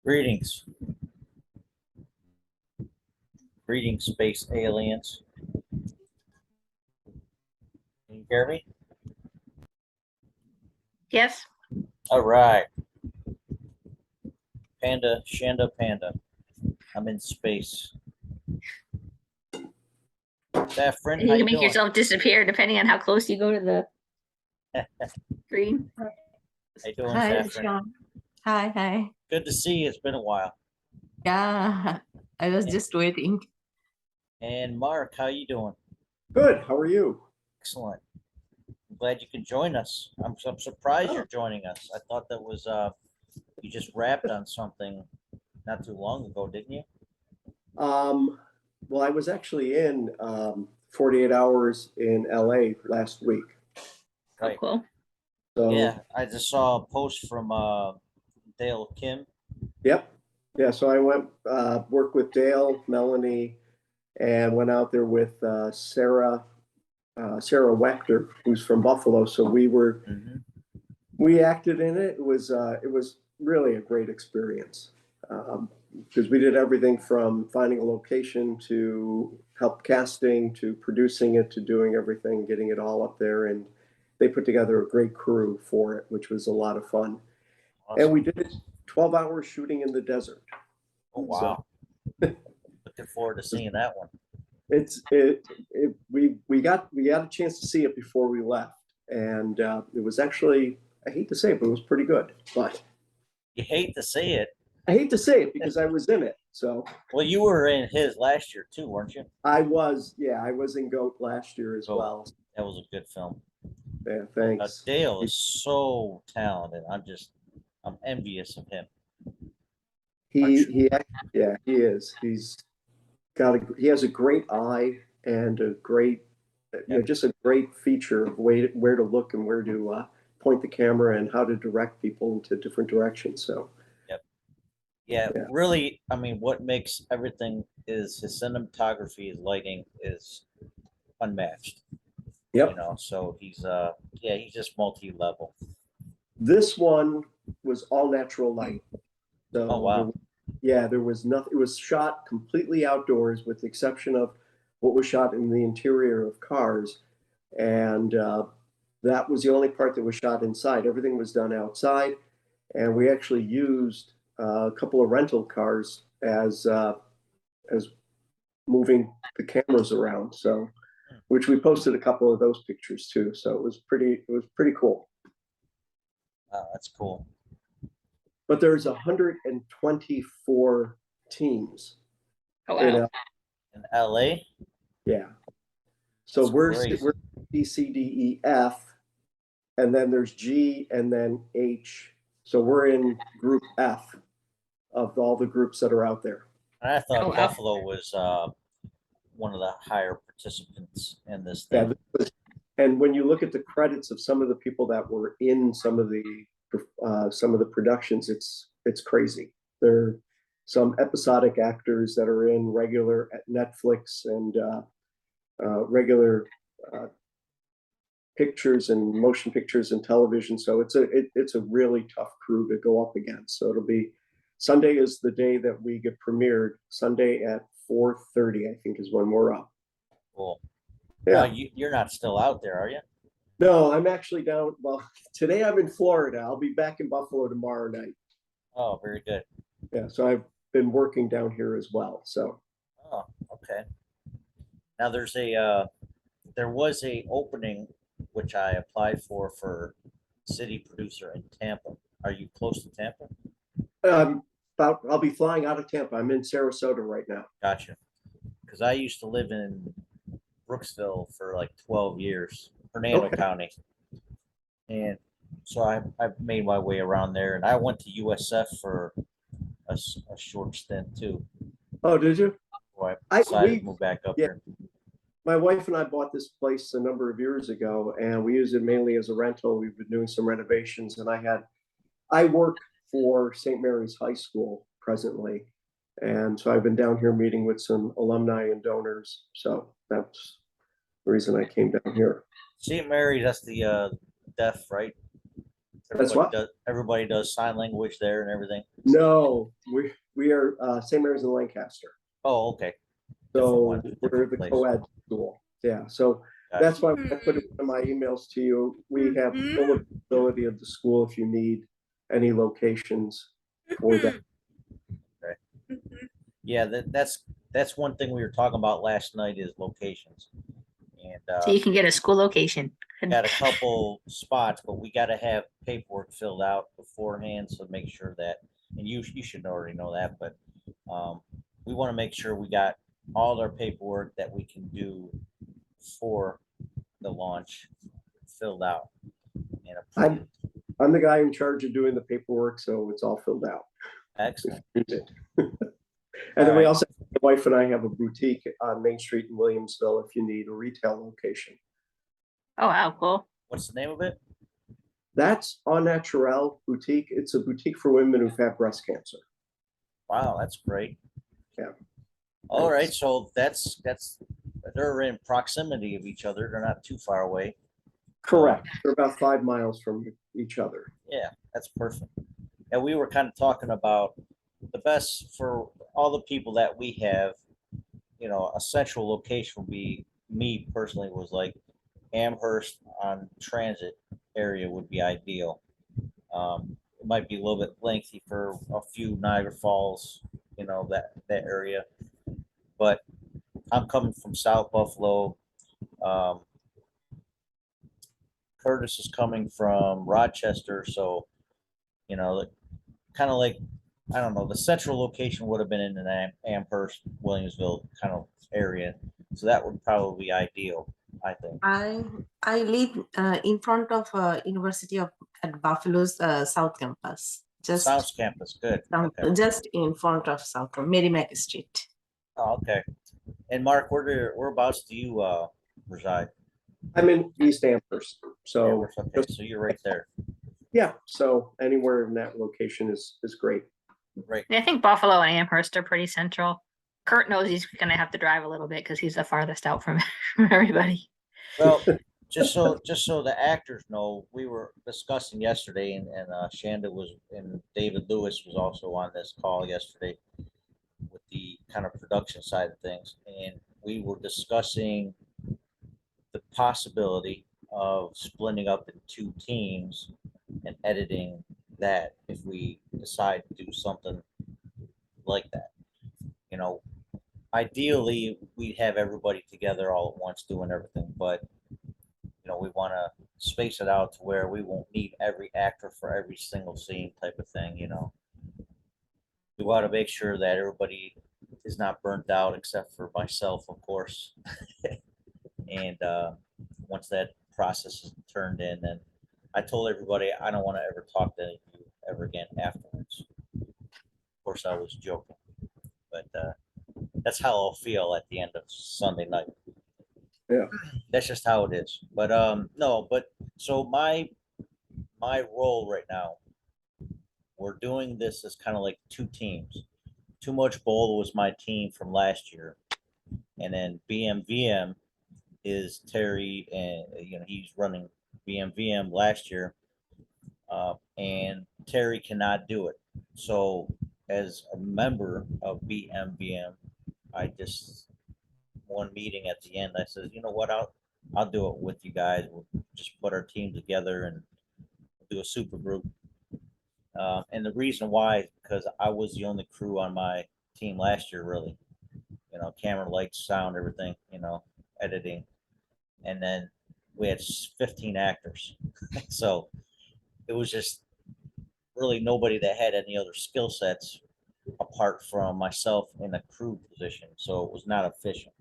Greetings. Greetings, space aliens. Can you hear me? Yes. All right. Panda, Shanda, Panda. I'm in space. Saffron, how You you can make doing? yourself disappear depending on how close you go to the screen. How you doing, Hi, Saffron? Shawn. Hi. Good to see you. It's been a while. Yeah, I was just waiting. And Mark, how you doing? Good. How are you? Excellent. I'm glad you could join us. I'm surprised Oh. you're joining us. I thought that was you just wrapped on something not too long ago, didn't you? Well, I was actually in 48 hours in LA last week. Oh, Right. cool. So Yeah, I just saw a post from Dale Kim. yep. Yeah, so I went worked with Dale, Melanie, and went out there with Sarah Wechter, who's from Buffalo. So Mhm. we acted in it. It was really a great experience. Because we did everything from finding a location to help casting to producing it to doing everything, getting it all up there. And they put together a great crew for it, which was a lot of fun. Awesome. And we did it 12 hours shooting in the desert. Oh wow. Looking forward to seeing that one. We got a chance to see it before we left. And it was actually, I hate to say it, but it was pretty good. But You hate to say it. I hate to say it because I was in it. So Well, you were in his last year too, weren't you? I was in GOAT last year as Oh. well. That was a good film. Yeah, thanks. Dale is so talented. I'm envious of him. Yeah, he is. He has a great eye and a great, just a great feature of where to look and where to point the camera and how to direct people into different directions. So Yeah, Yeah. really. I mean, what makes everything is his cinematography, his lighting is unmatched. yep. You know, so he's just multi-level. This one was all natural light. So Oh wow. there was nothing. It was shot completely outdoors, with the exception of what was shot in the interior of cars, and that was the only part that was shot inside. Everything was done outside, and we actually used a couple of rental cars as moving the cameras around. So, which we posted a couple of those pictures too. So it was pretty cool. That's cool. But there's 124 teams. Oh, in wow. In LA. Yeah. So That's we're crazy. B, C, D, E, F, and then there's G and then H. So we're in group F of all the groups that are out there. And I thought Oh, wow. Buffalo was one of the higher participants in this Yeah. thing. And when you look at the credits of some of the people that were in some of the productions, it's crazy. There are some episodic actors that are in regular at Netflix and regular pictures and motion pictures and television. So it's a really tough crew to go up against. So it'll be Sunday is the day that we get premiered. Sunday at 4:30, I think, is when we're up. Cool. Yeah. You're not still out there, are you? No, I'm actually down. Well, today I'm in Florida. I'll be back in Buffalo tomorrow night. Oh, very good. Yeah, so I've been working down here as well. So Oh, okay. Now there was a opening which I applied for city producer in Tampa. Are you close to Tampa? I'll be flying out of Tampa. I'm in Sarasota right now. Gotcha. Because I used to live in Brooksville for like 12 years, Hernando Okay. County, and so I've made my way around there. And I went to USF for a short stint too. Oh, did you? So I decided we to move back up yeah. here. My wife and I bought this place a number of years ago, and we use it mainly as a rental. We've been doing some renovations, and I work for St. Mary's High School presently, and so I've been down here meeting with some alumni and donors. So that's the reason I came down here. St. Mary's, that's the deaf, right? That's what? Everybody does sign language there and everything. No, we are St. Mary's in Lancaster. Oh, okay. So one, we're different the place. co-ed school. Yeah, so Gotcha. that's why I put it in my emails to you. We have full availability of the school if you need any locations for that. Yeah, that's one thing we were talking about last night is locations. And So you can get a school location. got a couple spots, but we got to have paperwork filled out beforehand. So make sure that, and you should already know that, but we want to make sure we got all our paperwork that we can do for the launch filled out and approved. I'm the guy in charge of doing the paperwork, so it's all filled out. Excellent. And then All we right. also, my wife and I have a boutique on Main Street in Williamsville if you need a retail location. Oh, wow, cool. What's the name of it? That's Au Naturel Boutique. It's a boutique for women who've had breast cancer. Wow, that's great. Yeah. All right, so that's they're in proximity of each other. They're not too far away. Correct. They're about 5 miles from each other. Yeah, that's perfect. And we were kind of talking about the best for all the people that we have, you know, a central location would be, me personally was like Amherst on Transit area would be ideal. It might be a little bit lengthy for a few Niagara Falls, you know, that area. But I'm coming from South Buffalo. Um, Curtis is coming from Rochester, so you know, kind of like, I don't know, the central location would have been in an Amherst, Williamsville kind of area, so that would probably be ideal, I think. I live in front of University of at Buffalo's South Campus. South Campus, good. Okay. Just in front of South Merrimack Street. Oh, okay. And Mark, whereabouts do you reside? I'm in East Amherst. So Okay, so you're right there. yeah, so anywhere in that location is great. Right. I think Buffalo and Amherst are pretty central. Kurt knows he's gonna have to drive a little bit because he's the farthest out from everybody. Well, just so the actors know, we were discussing yesterday, and Shanda was, and David Lewis was also on this call yesterday with the kind of production side of things, and we were discussing the possibility of splitting up in two teams and editing that if we decide to do something like that. You know, ideally we'd have everybody together all at once doing everything, but you know, we want to space it out to where we won't need every actor for every single scene type of thing. You know, we want to make sure that everybody is not burnt out except for myself, of course. And once that process is turned in, then I told everybody I don't want to ever talk to you ever again afterwards. Of course, I was joking, but that's how I'll feel at the end of Sunday night. Yeah. That's just how it is. But no, but so my role right now, we're doing this as kind of like two teams. Too Much Bowl was my team from last year, and then BMVM is Terry, and you know, he's running BMVM last year, and Terry cannot do it. So as a member of BMVM, I just, one meeting at the end, I said, you know what, I'll do it with you guys. We'll just put our team together and do a super group. And the reason why is because I was the only crew on my team last year, really. You know, camera, lights, sound, everything. You know, editing, and then we had 15 actors, so it was just really nobody that had any other skill sets apart from myself in a crew position. So it was not efficient.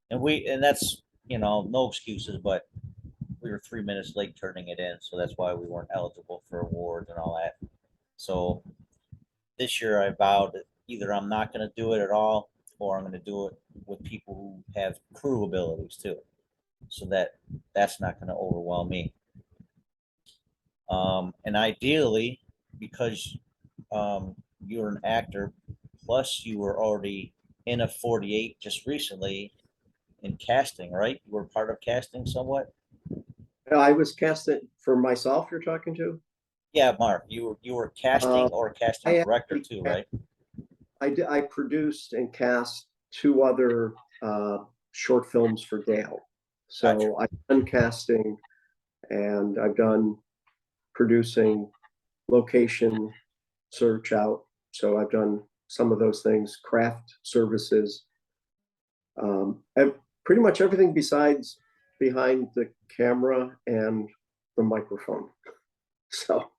And that's, you know, no excuses, but we were 3 minutes late turning it in, so that's why we weren't eligible for awards and all that. So this year I vowed that either I'm not going to do it at all, or I'm going to do it with people who have crew abilities too, so that's not going to overwhelm me. And ideally, because you're an actor, plus you were already in a 48 just recently in casting, right? You were part of casting somewhat. I was casted for myself. You're talking to? Yeah, Mark, you were casting or casting I director actually too, right? I produced and cast two other short films for Dale. Gotcha. So I've done casting and I've done producing, location search out. So I've done some of those things, craft services, and pretty much everything besides behind the camera and the microphone. So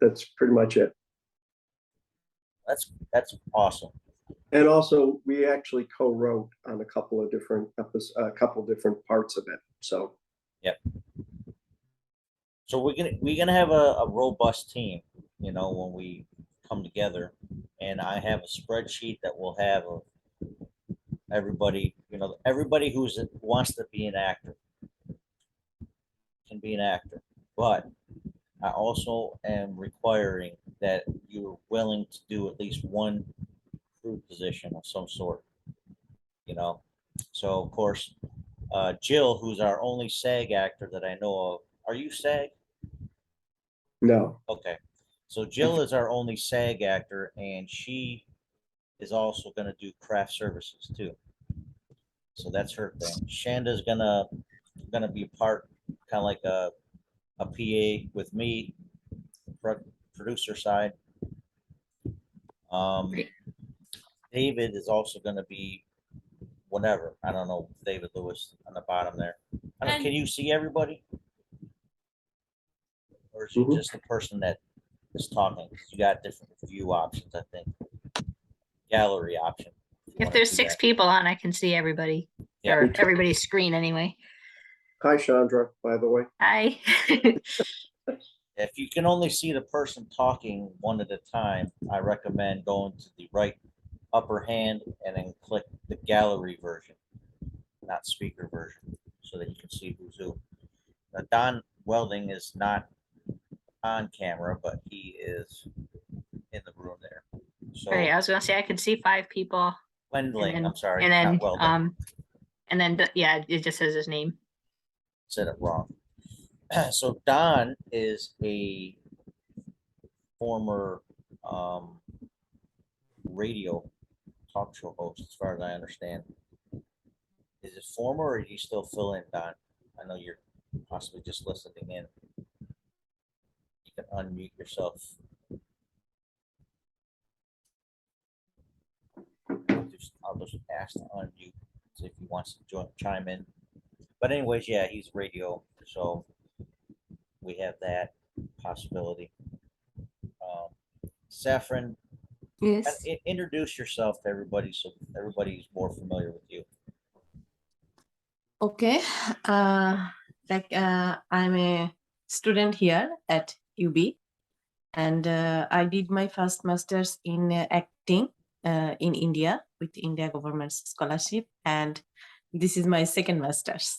that's pretty much it. That's awesome. And also, we actually co-wrote on a couple of different a couple different parts of it. So Yep. So we're gonna have a robust team, you know, when we come together, and I have a spreadsheet that will have everybody, you know, everybody who's wants to be an actor can be an actor, but I also am requiring that you're willing to do at least one crew position of some sort, you know. So of course, Jill, who's our only SAG actor that I know of, are you SAG? no, Okay. So Jill is our only SAG actor, and she is also going to do craft services too. So that's her thing. Shanda's gonna be a part, kind of like a PA with me, producer side. Um, Great. David is also going to be whatever. I don't know, David Lewis on the bottom there. I don't, can you see everybody? Or is it Mhm. just the person that is talking? 'Cause you got different view options, I think. Gallery option. you If wanna there's do 6 that. people on, I can see everybody. Yeah. Or everybody's screen anyway. Hi, Chandra, by the way. Hi. If you can only see the person talking one at a time, I recommend going to the right upper hand and then click the gallery version, not speaker version, so that you can see who's who. Now, Don Welding is not on camera, but he is in the room there. So Right, I was gonna say I could see 5 people. Wendling, I'm sorry, And then, not Welding, yeah, it just says his name. said it wrong. So Don is a former radio talk show host, as far as I understand. Is it former, or do you still fill in, Don? I know you're possibly just listening in. You can unmute yourself. I'll just ask to unmute, see if he wants to chime in. But anyways, yeah, he's radio, so we have that possibility. Saffron, Yes. introduce yourself to everybody so everybody's more familiar with you. Okay. I'm a student here at UB, and I did my first master's in acting in India with India government's scholarship, and this is my second master's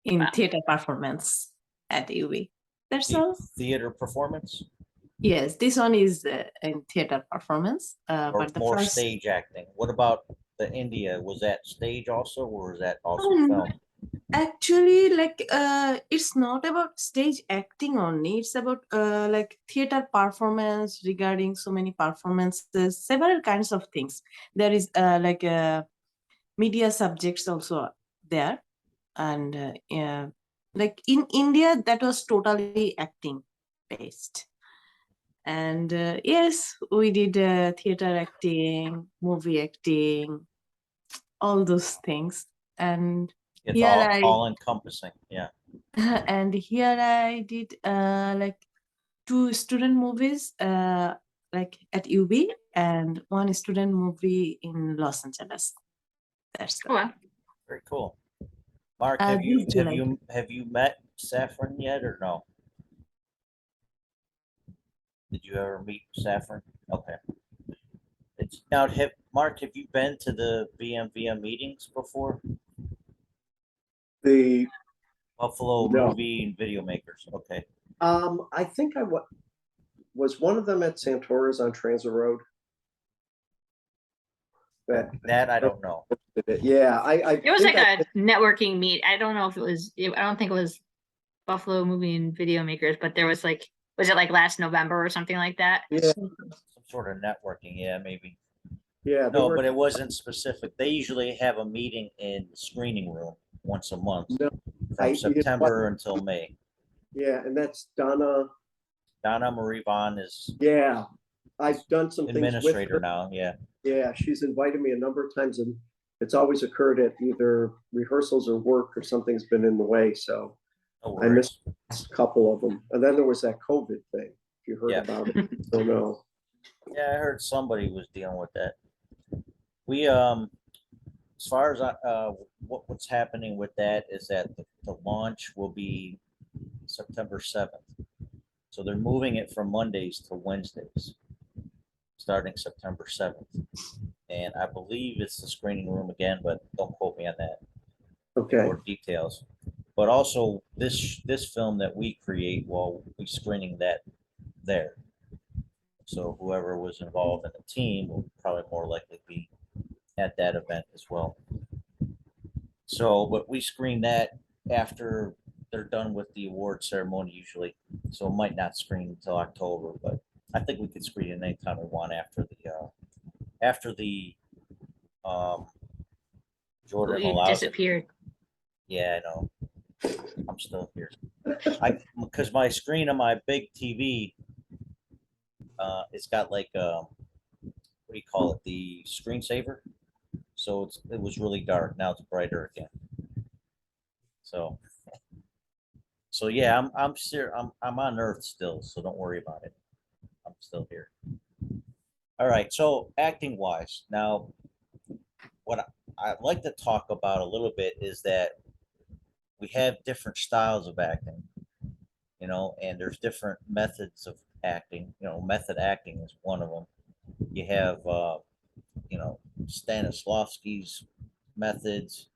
in Wow. theater performance at UB. That's all. Theater performance, Yes, this one is in theater performance, or but the more first. stage acting? What about the India? Was that stage also, or was that also Um, film? Actually, it's not about stage acting only. It's about like theater performance regarding so many performances, several kinds of things. There is media subjects also there, and yeah, like in India, that was totally acting based. And yes, we did theater acting, movie acting, all those things. And It's here I all encompassing. Yeah. and here I did like 2 student movies like at UB and 1 student movie in Los Angeles. That's Oh, wow. Very cool. Mark, have this July. you met Saffron yet, or no? Did you ever meet Saffron? Okay. It's now Mark, have you been to the BMVM meetings before? The Buffalo No. Movie and Video Makers. Okay. I think was one of them at Santora's on Transit Road. That I don't know. Yeah, I It was think like a networking meet. I don't know if it was, I don't think it was Buffalo Movie and Video Makers, but there was like, was it like last November or something like that? Yeah, Some sort of networking, yeah, maybe. yeah, there No, were, but it wasn't specific. They usually have a meeting in the screening room once a month no, from you know what? September until May. Yeah, and that's Donna. Donna Marie Vaughn is Yeah, I've done some things with administrator her. now, yeah. Yeah, she's invited me a number of times, and it's always occurred at either rehearsals or work, or something's been in the way. So No I missed worries. a couple of them. And then there was that COVID thing. If you heard Yeah. about it, I don't know. Yeah, I heard somebody was dealing with that. We as far as what's happening with that is that the launch will be September 7th. So they're moving it from Mondays to Wednesdays, starting September 7th. And I believe it's the screening room again, but don't quote me on that Okay. or details. But also this film that we create, well, we screening that there. So whoever was involved in the team will probably more likely be at that event as well. So, but we screen that after they're done with the award ceremony usually. So it might not screen until October, but I think we could screen it anytime we want after the um Oh, Jordan you allows it. disappeared. Yeah, I know. I'm still here. Because my screen on my big TV, it's got like what do you call it? The screensaver. So it was really dark. Now it's brighter again. So yeah, I'm on Earth still, so don't worry about it. I'm still here. All right. So acting wise, now what I'd like to talk about a little bit is that we have different styles of acting, and there's different methods of acting. Method acting is one of them. You have Stanislavski's methods.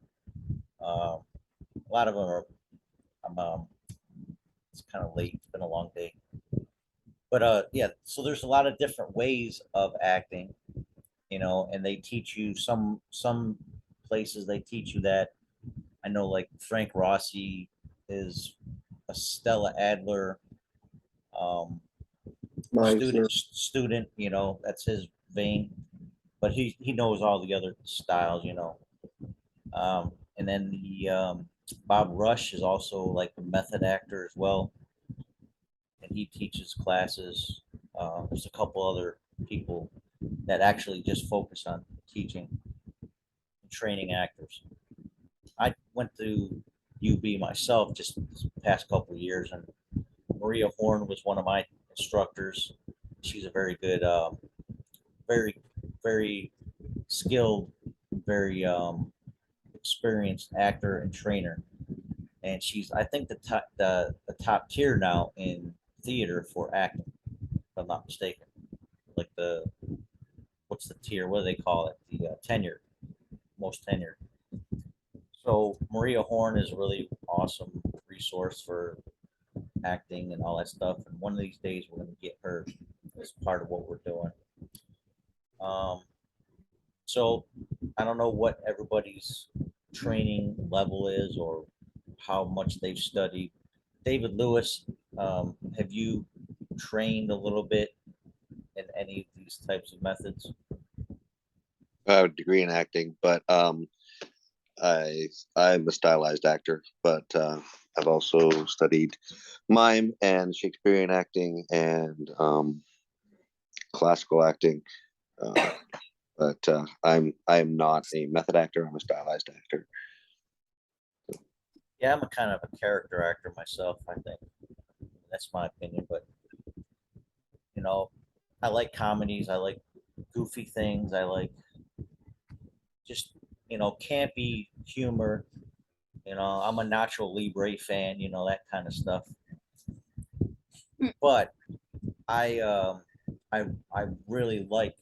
A lot of them are. It's kind of late. It's been a long day. But yeah, so there's a lot of different ways of acting, and they teach you some places they teach you that. I know like Frank Rossi is a Stella Adler Meisner. student, that's his vein, but he knows all the other styles. And then the Bob Rush is also like a method actor as well, and he teaches classes. There's a couple other people that actually just focus on teaching and training actors. I went to UB myself just this past couple of years, and Maria Horn was one of my instructors. She's a very good, very, very skilled, very experienced actor and trainer. And she's, I think, the top tier now in theater for acting, if I'm not mistaken. Like what's the tier? What do they call it? The tenure, most tenured. So Maria Horn is a really awesome resource for acting and all that stuff. And one of these days, we're going to get her as part of what we're doing. Um, so I don't know what everybody's training level is or how much they've studied. David Lewis, have you trained a little bit in any of these types of methods? I have a degree in acting, but I'm a stylized actor, but I've also studied mime and Shakespearean acting and classical acting. But I'm not a method actor. I'm a stylized actor. Yeah, I'm a kind of a character actor myself, I think. That's my opinion, but I like comedies, I like goofy things, I like just campy humor. I'm a Nacho Libre fan, that kind of stuff. But I I really like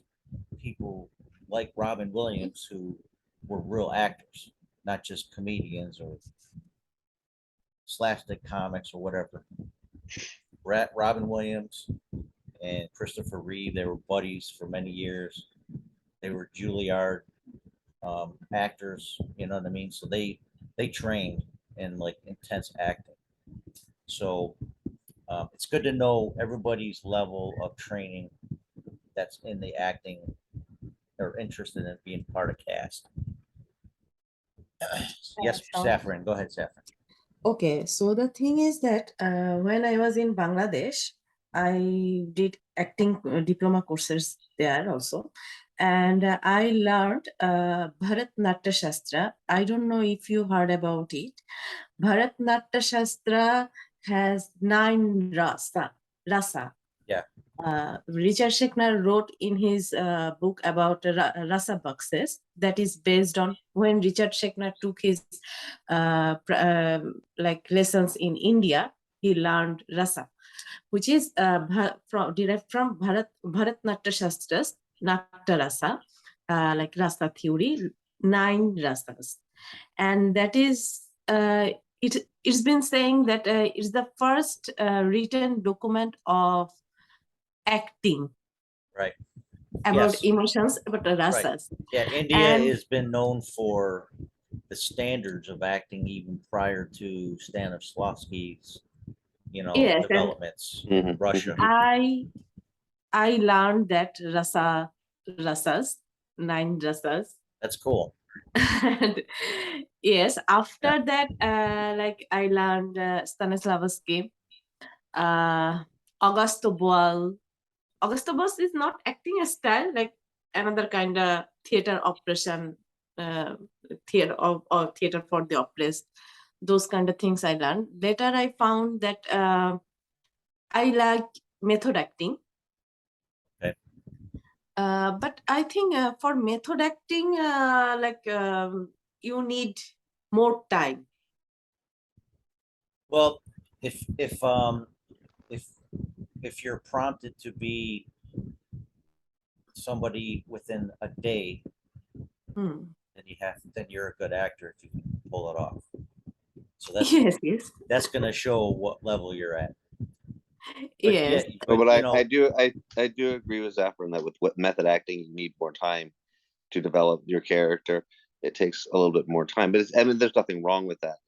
people like Robin Williams who were real actors, not just comedians or slapstick comics or whatever. Robin Williams and Christopher Reeve, they were buddies for many years. They were Juilliard actors, you know what I mean? So they trained in like intense acting. So it's good to know everybody's level of training that's in the acting or interested in being part of cast. Yes, Shawn. Saffron, go ahead, Saffron. Okay, so the thing is that when I was in Bangladesh, I did acting diploma courses there also, and I learned Bharatnatyam Shastra. I don't know if you heard about it. Bharatnatyam Shastra has 9 rasa. Yeah. Richard Schechner wrote in his book about rasa boxes that is based on when Richard Schechner took his like lessons in India, he learned rasa, which is derived from Bharatnatyam Shastras, Natya rasa, like rasa theory, 9 rasas, and that is it's been saying that it's the first written document of acting Right. about Yes. emotions, about the Right. rasas. Yeah, India And- has been known for the standards of acting even prior to Stanislavski's, Yes, and developments Mhm, in Russia. I learned that rasas, 9 rasas. That's cool. And yes, after that, like I learned Stanislavski, Augusto Boal. Augusto Boal is not acting a style, like another kind of theater operation, theater or theater for the oppressed. Those kind of things I learned. Later, I found that I like method acting. Okay. But I think for method acting, you need more time. Well, if if you're prompted to be somebody within a day, Hmm. then you're a good actor if you can pull it off. So that's Yes. that's gonna show what level you're at. But Yes. yeah, Oh, but but I do agree with Zaffron that with what method acting, you need more time to develop your character. It takes a little bit more time, but I mean, there's nothing wrong with that.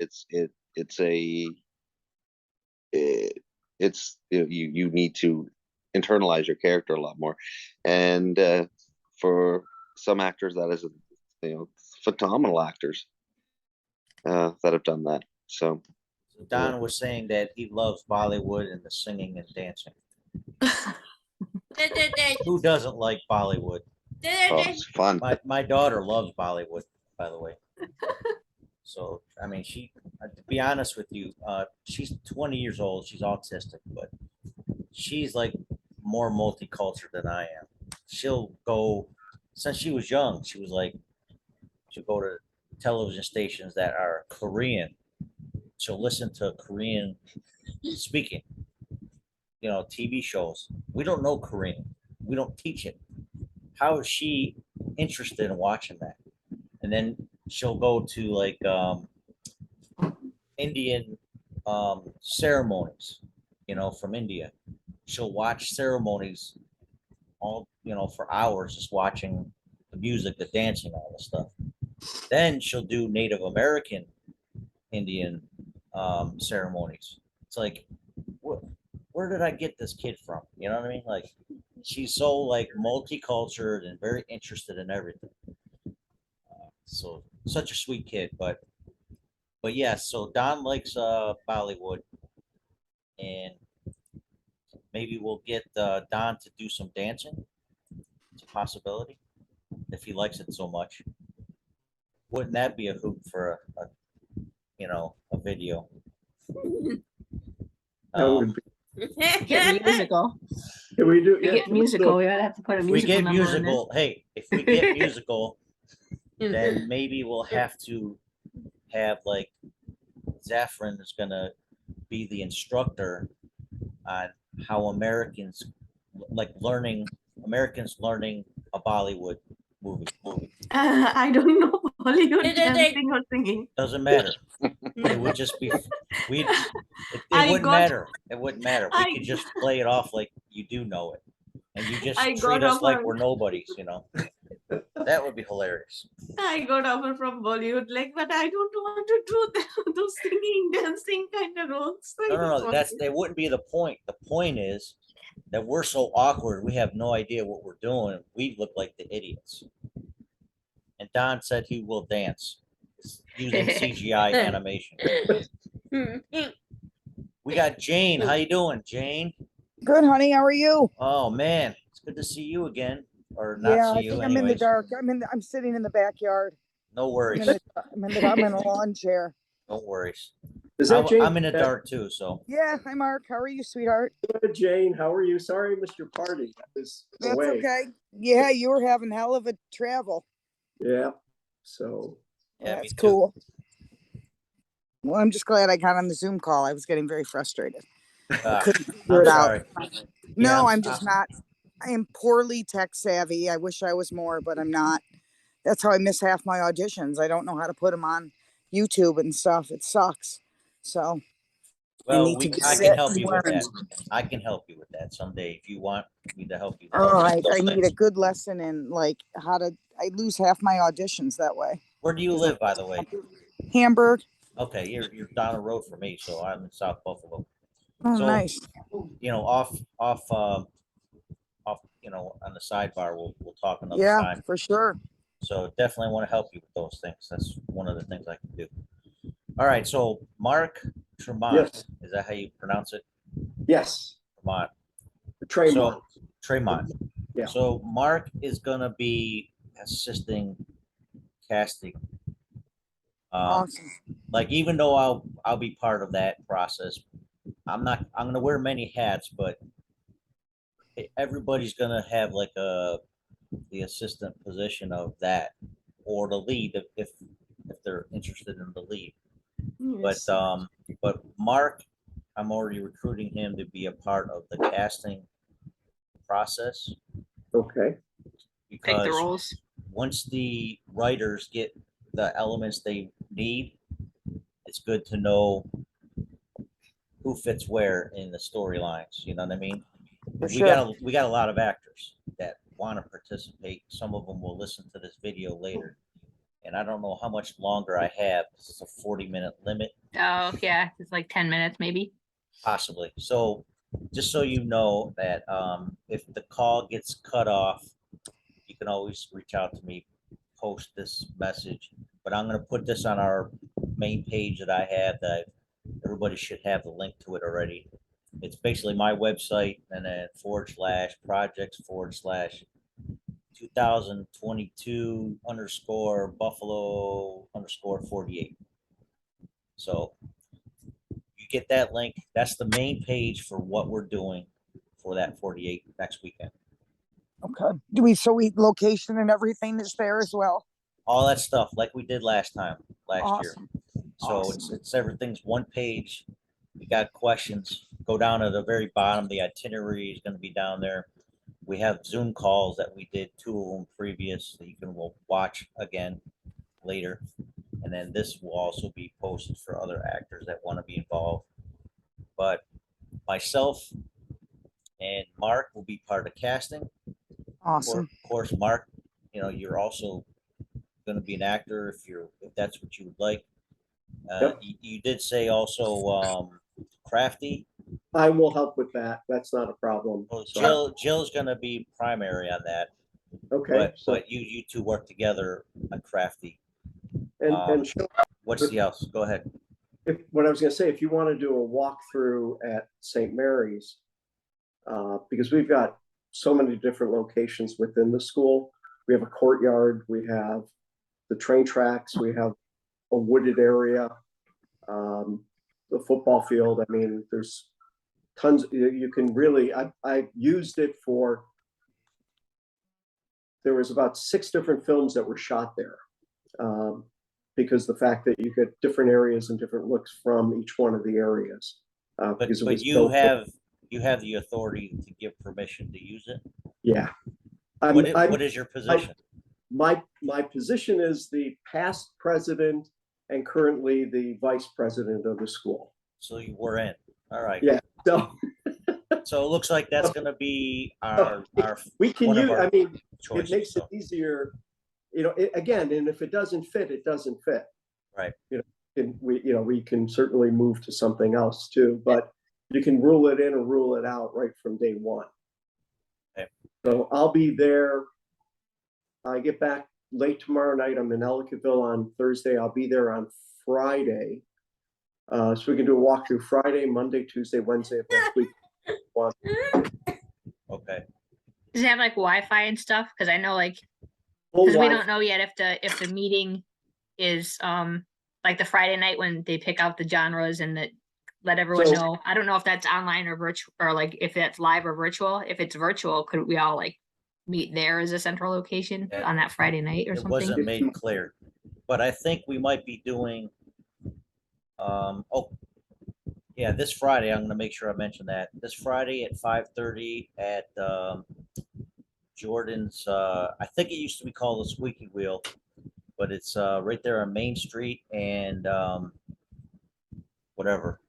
You need to internalize your character a lot more, and for some actors, that is, phenomenal actors that have done that. So Don was saying that he loves Bollywood and the singing and dancing. Who doesn't like Bollywood? oh, it's fun. My daughter loves Bollywood, by the way. So I mean, to be honest with you, she's 20 years old. She's autistic, but she's like more multicultural than I am. She'll go since she was young. She'll go to television stations that are Korean. She'll listen to Korean speaking. TV shows. We don't know Korean. We don't teach it. How is she interested in watching that? And then she'll go to like Indian ceremonies, from India. She'll watch ceremonies all, for hours, just watching the music, the dancing, all the stuff. Then she'll do Native American Indian ceremonies. It's like, where did I get this kid from? You know what I mean? Like, she's so like multicultural and very interested in everything. So such a sweet kid, but yeah. So Don likes Bollywood, and maybe we'll get Don to do some dancing. It's a possibility if he likes it so much. Wouldn't that be a hoot for a video? That would be, Get musical. can we do? We get musical. We gotta have to put a If we musical get number on this. musical, hey, if we get musical, then maybe we'll have to have like Zaffron is gonna be the instructor on how Americans learning a Bollywood movie. I don't know Bollywood dancing or singing. Doesn't matter. It would just be it I wouldn't got- matter. It wouldn't matter. We I- could just play it off like you do know it. And you just I treat got us off like on- we're nobodies, That would be hilarious. I got offer from Bollywood, like, but I don't want to do those singing, dancing kind of roles. I No, don't no, no. want That's to. that wouldn't be the point. The point is that we're so awkward. We have no idea what we're doing. We look like the idiots. And Don said he will dance using CGI animation. We got Jane. How you doing, Jane? Good, honey. How are you? Oh man, it's good to see you again, or not Yeah, see I you, think I'm in the anyways. dark. I'm sitting in the backyard. No I'm worries. I'm in a lawn chair. No worries. Is that Jane? I'm in the dark too, so Yeah, hi, Mark. How are you, sweetheart? Good, Jane, how are you? Sorry I missed your party. I was That's away. okay. Yeah, you were having hell of a travel. Yeah. So yeah, me That's too. cool. Well, I'm just glad I got on the Zoom call. I was getting very frustrated. Ah, Couldn't figure I'm it out. sorry. No, Yeah, I'm just not. I am poorly tech savvy. I wish I was more, but I'm not. That's how I miss half my auditions. I don't know how to put them on YouTube and stuff. It sucks. So I Well, need to just I can sit help and you with learn. that. I can help you with that someday if you want me to help you. Oh, I need a good lesson in like how to. I lose half my auditions that way. Where do you live, by the way? Hamburg. Okay, you're down the road from me, so I'm in South Buffalo. Oh, So, nice. you know, off, you know, on the sidebar, we'll talk another Yeah, time. for sure. So definitely want to help you with those things. That's one of the things I can do. All right, so Mark Tremont, Yes. is that how you pronounce it? yes, Tremont. Tremont. So Tremont. Yeah. So Mark is gonna be assisting casting. Awesome. Like even though I'll be part of that process, I'm gonna wear many hats, but everybody's gonna have like the assistant position of that or the lead if they're interested in the lead. Yes. But Mark, I'm already recruiting him to be a part of the casting process Okay. Pick the because roles. once the writers get the elements they need, it's good to know who fits where in the storylines. You know what I mean? For We sure. got a lot of actors that want to participate. Some of them will listen to this video later, and I don't know how much longer I have. This is a 40-minute limit, Oh, yeah, it's like 10 minutes maybe. possibly. So just so you know that if the call gets cut off, you can always reach out to me, post this message. But I'm going to put this on our main page that I have that everybody should have the link to it already. It's basically my website and then /projects/ 2022 _ Buffalo _48. So you get that link. That's the main page for what we're doing for that 48 next weekend. Okay. So we location and everything is there as well. All that stuff like we did last year. Awesome. So Awesome. it's everything's one page. You got questions, go down to the very bottom. The itinerary is going to be down there. We have Zoom calls that we did, 2 of them previous that you can watch again later. And then this will also be posted for other actors that want to be involved. But myself and Mark will be part of casting. Awesome. Of course, Mark, you know, you're also going to be an actor if that's what you would like. Yep. You did say also Crafty. I will help with that. That's not a problem. Well, So Jill's going to be primary on that, okay. So but you two work together on Crafty. and What's the else? Go ahead. what I was going to say, if you want to do a walkthrough at St. Mary's, because we've got so many different locations within the school. We have a courtyard, we have the train tracks, we have a wooded area, the football field. I mean, there's tons. You can really. I used it for. There was about 6 different films that were shot there, because the fact that you get different areas and different looks from each one of the areas. But you have the authority to give permission to use it. Yeah. What is your position? My position is the past president and currently the vice president of the school. So you were in. All right. Yeah. So So it looks like that's going to be our we can one of use. our I mean, choices. makes it So, easier, you know, again, and if it doesn't fit, it doesn't fit. right. You know, and we can certainly move to something else too, but you can rule it in or rule it out right from day one. Okay. So I'll be there. I get back late tomorrow night. I'm in Ellicottville on Thursday. I'll be there on Friday. So we can do a walkthrough Friday, Monday, Tuesday, Wednesday of next week. Okay. Does it have like Wi-Fi and stuff? Because I know like Full because we Wi- don't know yet if the meeting is like the Friday night when they pick out the genres and that let everyone So- know. I don't know if that's online or virtual or like if that's live or virtual. If it's virtual, could we all like meet there as a central location Yeah. on that Friday night or It something? wasn't made clear, but I think we might be doing, oh, yeah, this Friday, I'm gonna make sure I mention that. This Friday at 5:30 at, Jordan's, I think it used to be called the Squeaky Wheel, but it's, right there on Main Street and, whatever.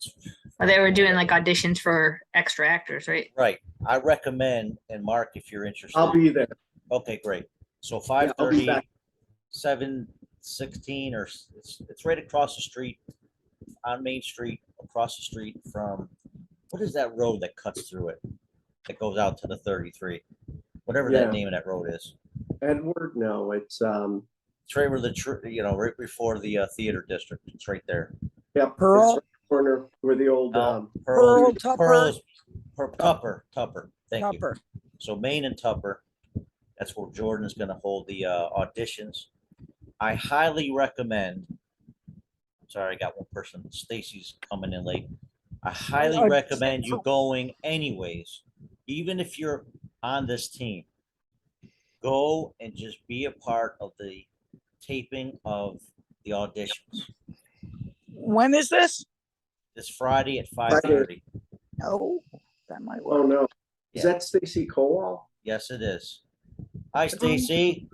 Or they were doing like auditions for extra actors, right? Right. I recommend, and Mark, if you're interested. I'll be there. Okay, great. So Yeah, I'll be 5:30, back. 716, or it's right across the street on Main Street, across the street from, what is that road that cuts through it? That goes out to the 33, whatever Yeah. that name of that road is. Edward, no, it's It's right where right before the theater district. It's right there. yeah, Pearl? it's right corner where the old Pearl, Tupper, Tupper. Thank you. Tupper. So Main and Tupper, that's where Jordan is going to hold the auditions. I highly recommend. Sorry, I got one person. Stacy's coming in late. I highly Oh, recommend you going anyways, even if you're on this team. Go and just be a part of the taping of the auditions When is this? this Friday at 5:30. Oh, that might oh work. no, is Yeah. that Stacy Kowal? Yes, it is. Hi, Stacy.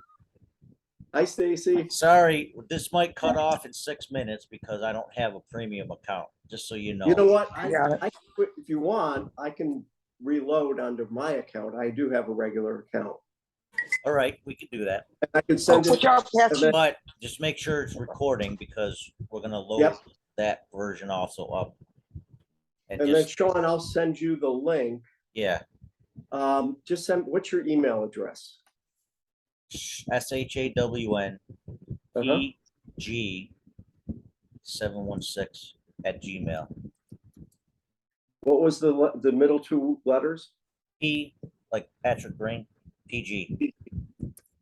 Hi, Stacy. Sorry, this might cut off in 6 minutes because I don't have a premium account, just so you know. You know what? Got it. If you want, I can reload onto my account. I do have a regular account. All right, we can do that. I can Oh, send good it. job, Patsy. But just make sure it's recording because we're gonna load Yep. that version also up. And And then just, Shawn, I'll send you the link. yeah, Just send, what's your email address? SHAWN Uh-huh. PG716 @gmail. What was the middle two letters? P like Patrick Greene, PG.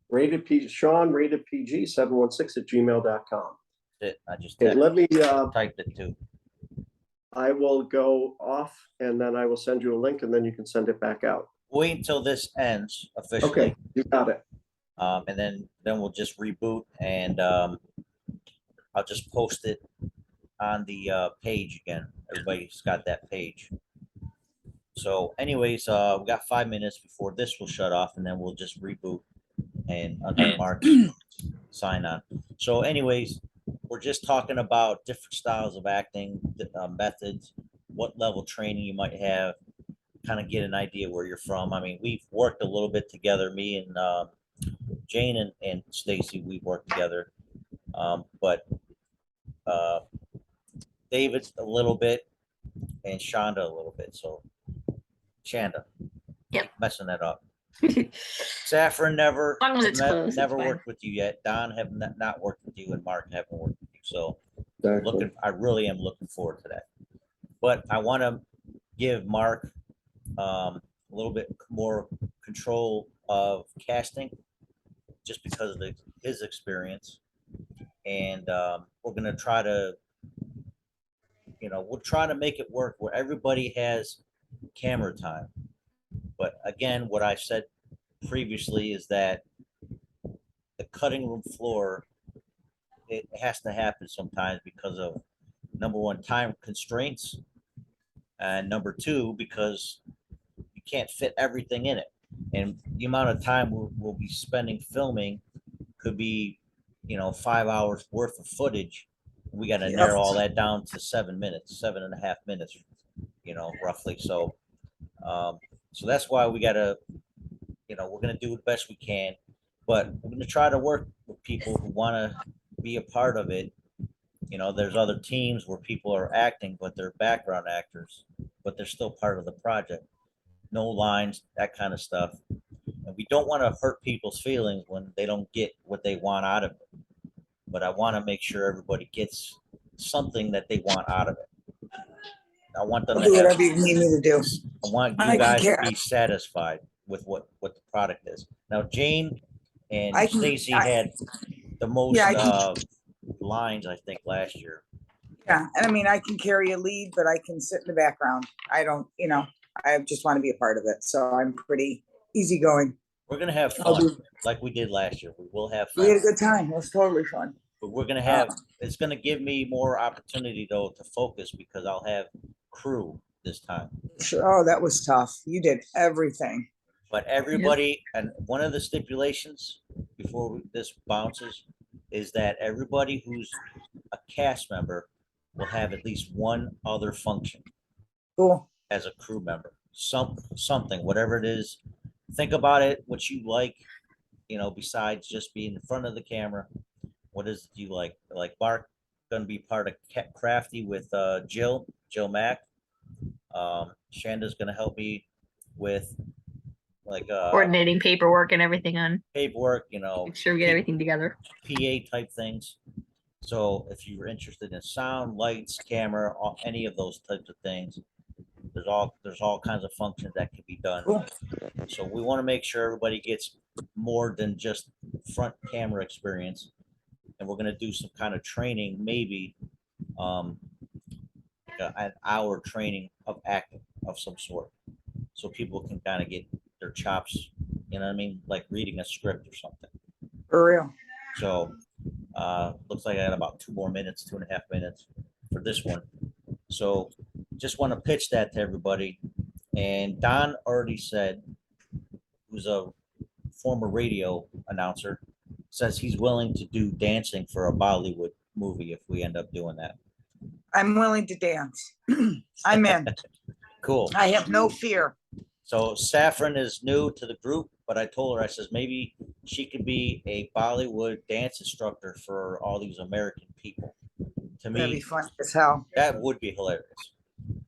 Rated P, Shawn, rated PG 716 @gmail.com. That's it. I just Okay, let me, typed it too. I will go off and then I will send you a link and then you can send it back out. Wait until this ends officially. Okay, you got it. And then we'll just reboot and I'll just post it on the page again. Everybody's got that page. So anyways, we got 5 minutes before this will shut off and then we'll just reboot and under Mark's sign on. So anyways, we're just talking about different styles of acting, methods, what level training you might have, kind of get an idea where you're from. I mean, we've worked a little bit together, me and Jane and Stacy, we worked together. But David a little bit and Shonda a little bit. So Shanda. Yep. Messing that up. Saffron never, As long as it's close, it's never fine. worked with you yet. Don have not worked with you and Mark haven't worked with you. So Exactly. I really am looking forward to that. But I want to give Mark a little bit more control of casting just because of his experience. And we're going to try to, we'll try to make it work where everybody has camera time. But again, what I said previously is that the cutting room floor, it has to happen sometimes because of number one, time constraints, and number two, because you can't fit everything in it. And the amount of time we'll be spending filming could be, 5 hours worth of footage. We got to Yep. narrow all that down to 7 minutes, 7.5 minutes, roughly. So, so that's why we got to, we're going to do the best we can. but I'm gonna try to work with people who wanna be a part of it. You know, there's other teams where people are acting, but they're background actors, but they're still part of the project. No lines, that kind of stuff. And we don't want to hurt people's feelings when they don't get what they want out of it. But I want to make sure everybody gets something that they want out of it. I want them I'll to do have, whatever you need me to do. I want I you can guys to care. be satisfied with what the product is. Now, Jane and I can- Stacy I- had the most Yeah, I can- lines, I think, last year. Yeah, and I mean, I can carry a lead, but I can sit in the background. I don't, I just want to be a part of it. So I'm pretty easygoing. We're gonna have I'll fun do- like we did last year. We will have We had a fun, good time. It was totally fun. but we're gonna have. It's gonna give me more opportunity though to focus because I'll have crew this time. Oh, that was tough. You did everything. But everybody, and one of the stipulations before this bounces is that everybody who's a cast member will have at least one other function Cool. as a crew member. Something, whatever it is. Think about it, what you like, besides just being in front of the camera. What is it you like? Like Mark gonna be part of Crafty with Jill Mack. Shanda's gonna help me with like Coordinating paperwork and everything on, paperwork, make sure we get everything together. PA type things. So if you were interested in sound, lights, camera, any of those types of things, there's all kinds of functions that can be done. Cool. So we want to make sure everybody gets more than just front camera experience, and we're going to do some kind of training, maybe like an hour training of acting of some sort, so people can kind of get their chops. You know what I mean? Like reading a script or something. For real. So looks like I got about 2.5 minutes for this one. So just want to pitch that to everybody. And Don already said, who's a former radio announcer, says he's willing to do dancing for a Bollywood movie if we end up doing that. I'm willing to dance. I'm in. Cool. I have no fear. So Saffron is new to the group, but I told her, I says, maybe she could be a Bollywood dance instructor for all these American people. To That'd be me, fun as hell. that would be hilarious.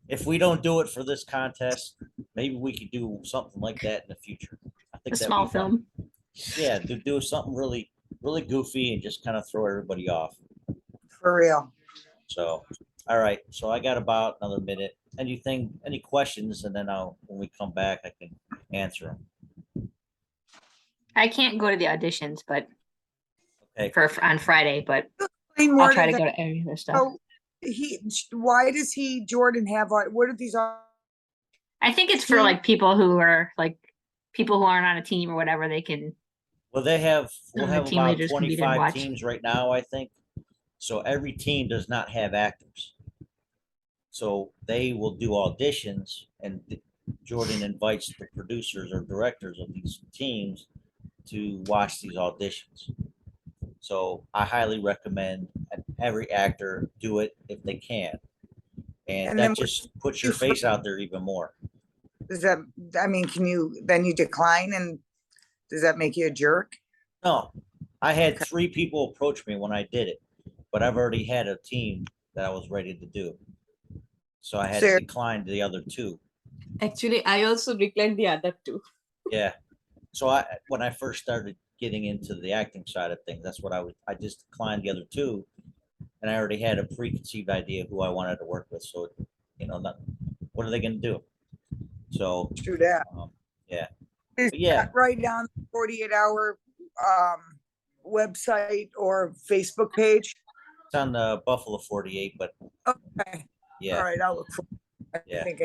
If we don't do it for this contest, maybe we could do something like that in the future. I think A that'd small be fun. film. Yeah, to do something really, really goofy and just kind of throw everybody off. For real. So, all right. So I got about another minute. Any questions? And then when we come back, I can answer them. I can't go to the auditions, but Okay. on Friday, but Explain more I'll try to that. go to any of their stuff. So why does Jordan have, what are these? I think it's for like people who are like people who aren't on a team or whatever. They can. Well, we'll the have team about leaders can be there and 25 watch. teams right now, I think. So every team does not have actors. So they will do auditions, and Jordan invites the producers or directors of these teams to watch these auditions. So I highly recommend every actor do it if they can. And And that then just puts your face out there even more. Does that, I mean, then you decline, and does that make you a jerk? No, I had 3 people approach me when I did it, but I've already had a team that I was ready to do. So I had to Sure. decline the other 2. Actually, I also declined the other two. Yeah. So when I first started getting into the acting side of things, that's what I just declined the other 2, and I already had a preconceived idea of who I wanted to work with. So, what are they going to do? So, True that. yeah. Is But yeah. that right on the 48-hour website or Facebook page? It's on the Buffalo 48, but Okay. yeah. All right, I'll look for. I Yeah. think I